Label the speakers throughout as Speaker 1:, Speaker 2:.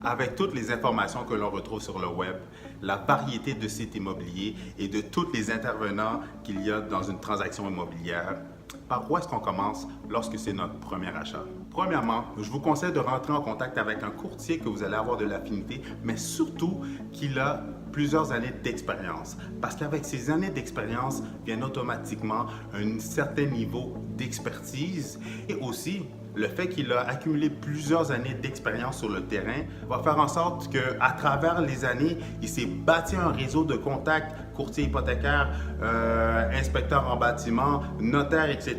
Speaker 1: Avec toutes les informations que l'on retrouve sur le web, la variété de sites immobiliers et de tous les intervenants qu'il y a dans une transaction immobilière, par où est-ce qu'on commence lorsque c'est notre premier achat? Premièrement, je vous conseille de rentrer en contact avec un courtier que vous allez avoir de l'affinité, mais surtout qu'il a plusieurs années d'expérience. Parce qu'avec ces années d'expérience vient automatiquement un certain niveau d'expertise et aussi le fait qu'il a accumulé plusieurs années d'expérience sur le terrain va faire en sorte qu'à travers les années, il s'est bâti un réseau de contacts, courtiers hypothécaires, inspecteurs en bâtiment, notaires, etc.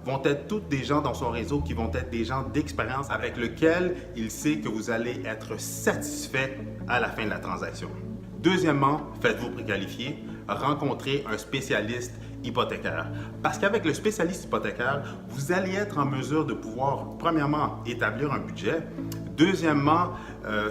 Speaker 1: vont être tous des gens dans son réseau qui vont être des gens d'expérience avec lesquels il sait que vous allez être satisfait à la fin de la transaction. Deuxièmement, faites-vous préqualifier, rencontrez un spécialiste hypothécaire. Parce qu'avec le spécialiste hypothécaire, vous allez être en mesure de pouvoir, premièrement, établir un budget, deuxièmement,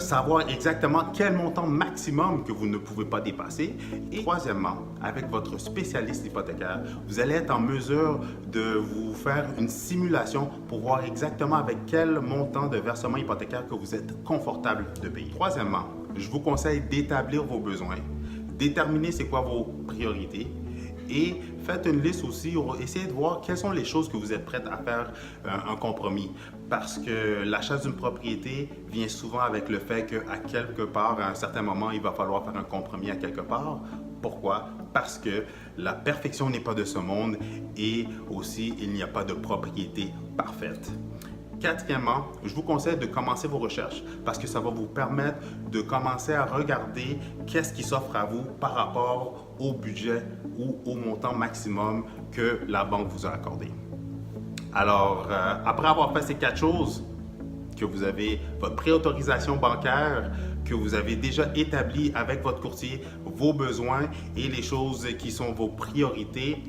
Speaker 1: savoir exactement quel montant maximum que vous ne pouvez pas dépasser, et troisièmement, avec votre spécialiste hypothécaire, vous allez être en mesure de vous faire une simulation pour voir exactement avec quel montant de versement hypothécaire que vous êtes confortable de payer. Troisièmement, je vous conseille d'établir vos besoins, déterminer c'est quoi vos priorités, et faites une liste aussi, essayez de voir quelles sont les choses que vous êtes prêtes à faire un compromis. Parce que l'achat d'une propriété vient souvent avec le fait qu'à quelque part, à un certain moment, il va falloir faire un compromis à quelque part. Pourquoi? Parce que la perfection n'est pas de ce monde et aussi il n'y a pas de propriété parfaite. Quatrièmement, je vous conseille de commencer vos recherches parce que ça va vous permettre de commencer à regarder qu'est-ce qui s'offre à vous par rapport au budget ou au montant maximum que la banque vous a accordé. Alors, après avoir fait ces 4 choses, que vous avez votre préautorisation bancaire, que vous avez déjà établi avec votre courtier vos besoins et les choses qui sont vos priorités,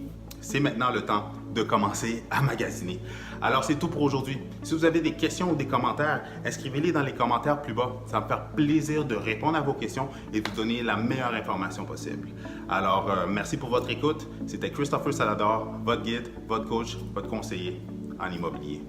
Speaker 1: c'est maintenant le temps de commencer à magasiner. Alors, c'est tout pour aujourd'hui. Si vous avez des questions ou des commentaires, inscrivez-les dans les commentaires plus bas. Ça va me faire plaisir de répondre à vos questions et vous donner la meilleure information possible. Alors, merci pour votre écoute. C'était Christopher Salador, votre guide, votre coach, votre conseiller en immobilier.